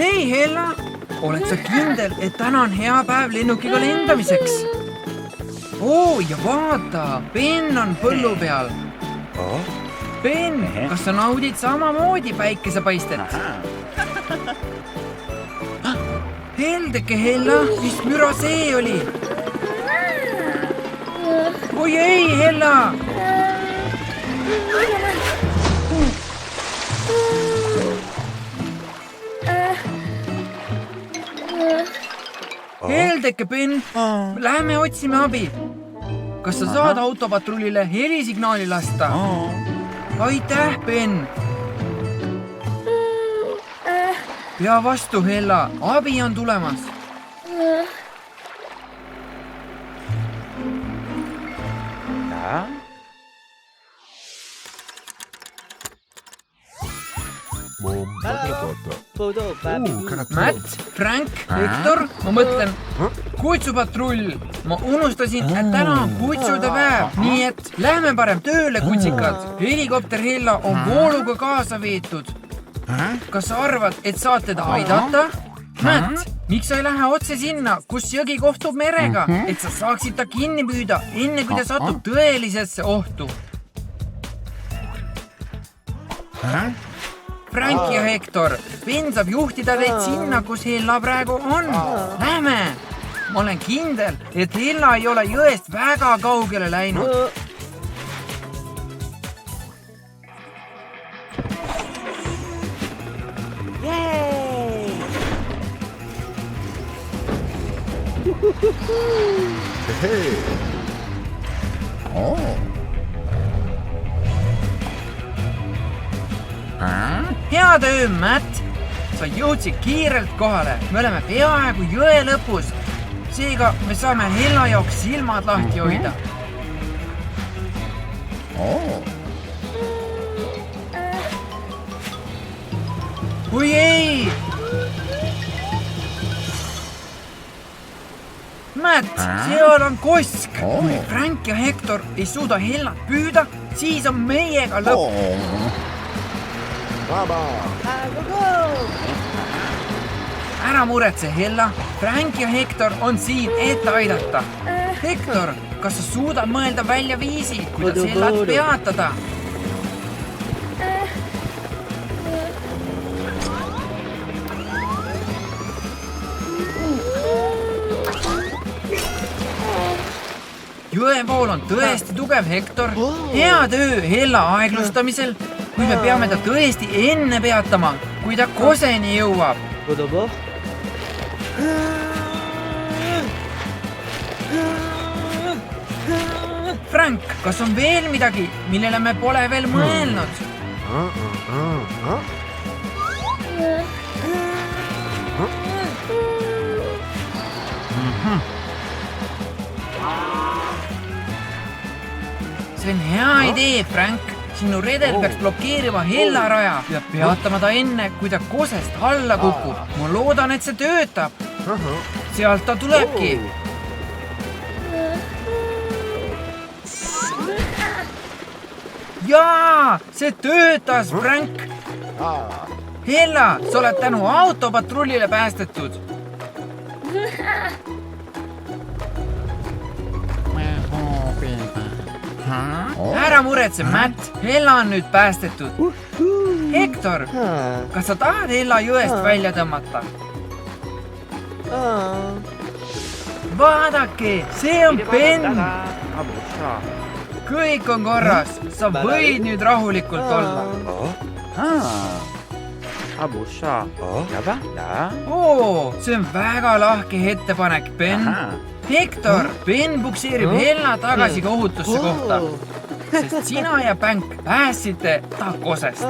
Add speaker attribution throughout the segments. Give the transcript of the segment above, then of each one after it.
Speaker 1: hei, Hella! Oled sa kindel, et täna on hea päev lennukiga lendamiseks? Ja vaata, Ben on põllu peal. Ben, kas sa naudid samamoodi päikesepaistet? Heldeke, Hella, mis müra see oli? Oi ei, Hella! Heldeke, Ben, lähme otsime abi. Kas sa saad autopatrullile helisignaali lasta? Aitäh, Ben! Pea vastu, Hella, abi on tulemas. Matt, Frank, Hector, ma mõtlen kutsupatrull. Ma unustasin, et täna on kutsude päev, nii et lähme parem tööle, kutsikad. Helikopter Hella on vooluga kaasa veetud. Kas sa arvad, et saad teda aidata? Matt, miks sa ei lähe otse sinna, kus jõgi kohtub merega, et sa saaksid ta kinni püüda, enne kui ta satub tõelisesse ohtu? Frank ja Hector, Ben saab juhtida teid sinna, kus Hella praegu on. Lähme! Ma olen kindel, et Hella ei ole jõest väga kaugele läinud. Hea töö, Matt! Sa jõudsid kiirelt kohale. Me oleme peaaegu jõe lõpus. Seega me saame Hella jaoks silmad lahti hoida. Oi ei! Matt, seal on kosk. Kui Frank ja Hector ei suuda Hellat püüda, siis on meiega lõpp. Ära muretse, Hella. Frank ja Hector on siin, et aidata. Hector, kas sa suudad mõelda välja viisi, kuidas Hellat peatada? Jõevool on tõesti tugev, Hector. Hea töö Hella aeglustamisel. Kui me peame ta tõesti enne peatama, kui ta koseni jõuab. Frank, kas on veel midagi, millele me pole veel mõelnud? See on hea idee, Frank. Sinu redel peaks blokeerima Hella raja ja peatama ta enne, kui ta kosest alla kukub. Ma loodan, et see töötab. Sealt ta tulebki. Jaa, see töötas, Frank. Hella, sa oled tänu autopatrullile päästetud. Ära muretse, Matt. Hella on nüüd päästetud. Hector, kas sa tahad Hella jõest välja tõmmata? Vaadake, see on Ben. Kõik on korras. Sa võid nüüd rahulikult olla. See on väga lahke ettepanek, Ben. Hector, Ben bukseerib Hella tagasi ohutusse kohta, sest sina ja Frank pääsite ta kosest.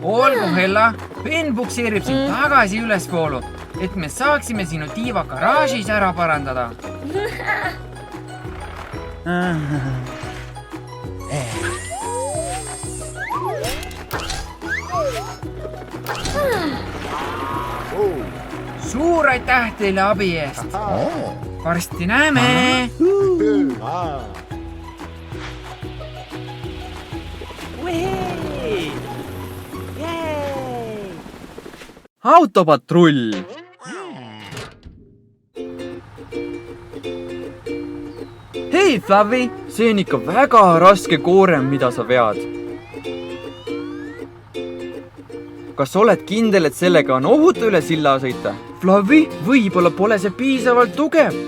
Speaker 1: Olgu, Hella, Ben bukseerib sind tagasi ülesvoolu, et me saaksime sinu tiiva garaažis ära parandada. Suur aitäh teile abi eest. Varsti näeme. autopatrull. Hei, Flavi, see on ikka väga raske koorem, mida sa vead. Kas oled kindel, et sellega on ohutu üle silla sõita? Flavi, võib-olla pole see piisavalt tugev.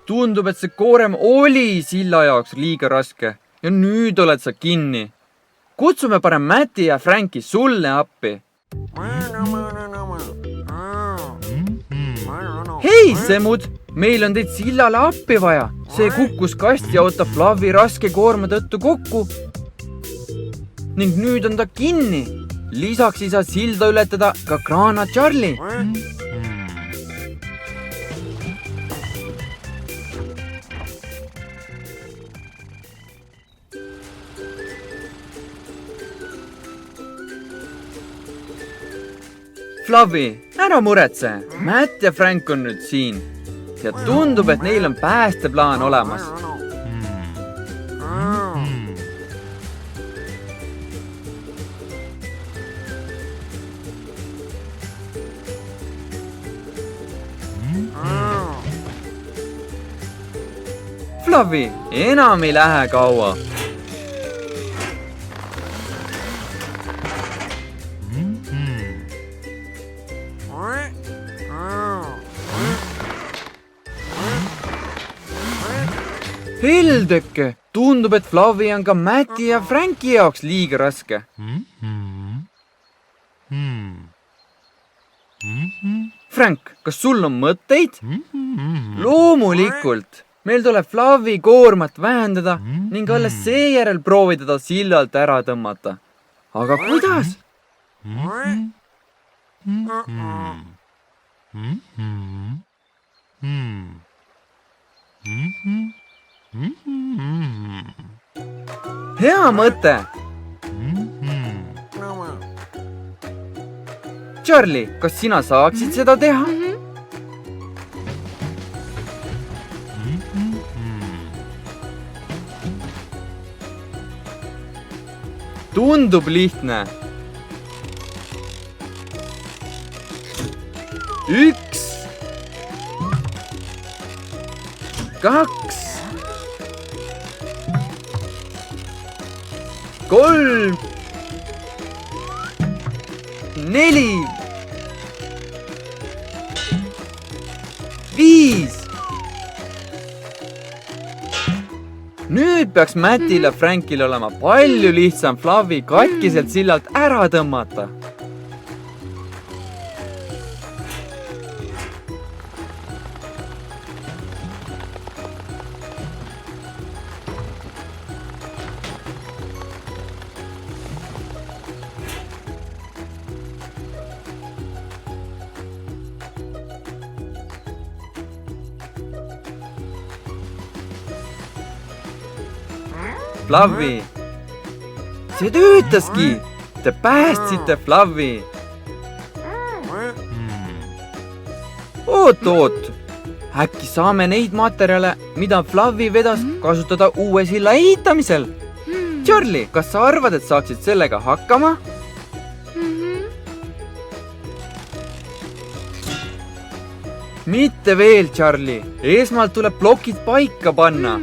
Speaker 1: Tundub, et see koorem oli silla jaoks liiga raske ja nüüd oled sa kinni. Kutsume parem Matti ja Franki sulle appi. Hei, semud, meil on teid sillale appi vaja. See kukkus kast ja ootab Flavi raske koorma tõttu kokku. Ning nüüd on ta kinni. Lisaks ei saa silda ületada ka kraana Charlie. Flavi, ära muretse. Matt ja Frank on nüüd siin. Ja tundub, et neil on päästeplaan olemas. Flavi, enam ei lähe kaua. Heldeke, tundub, et Flavi on ka Matti ja Franki jaoks liiga raske. Frank, kas sul on mõtteid? Loomulikult. Meil tuleb Flavi koormat vähendada ning alles seejärel proovida ta sillalt ära tõmmata. Aga kuidas? Hea mõte! Charlie, kas sina saaksid seda teha? Tundub lihtne. 1, 2, 3, 4, 5. Nüüd peaks Mattil ja Frankil olema palju lihtsam Flavi katkiselt sillalt ära tõmmata. Flavi, see töötaski. Te päästsite Flavi. Oot. Äkki saame neid materjale, mida Flavi vedas, kasutada uue silla ehitamisel? Charlie, kas sa arvad, et saaksid sellega hakkama? Mitte veel, Charlie. Esmalt tuleb plokid paika panna.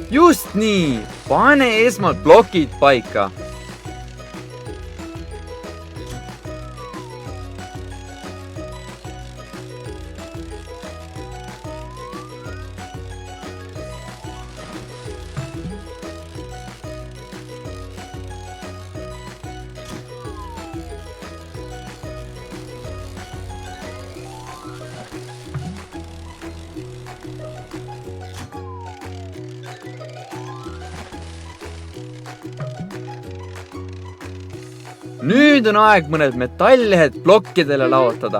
Speaker 1: Just nii, pane esmalt plokid paika. Nüüd on aeg mõned metalllehed plokkidele laotada.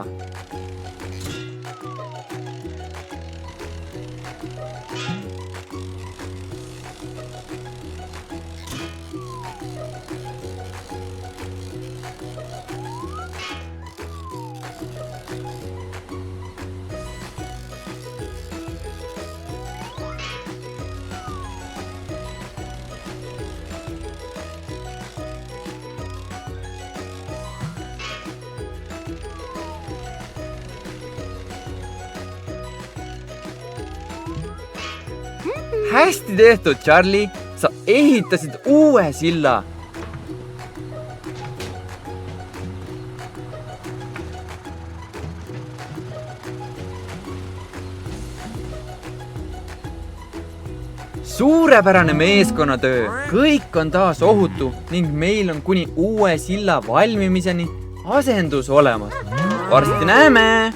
Speaker 1: hästi tehtud, Charlie. Sa ehitasid uue silla. Suurepärane meeskonnatöö. Kõik on taas ohutu ning meil on kuni uue silla valmimiseni asendus olemas. Varsti näeme!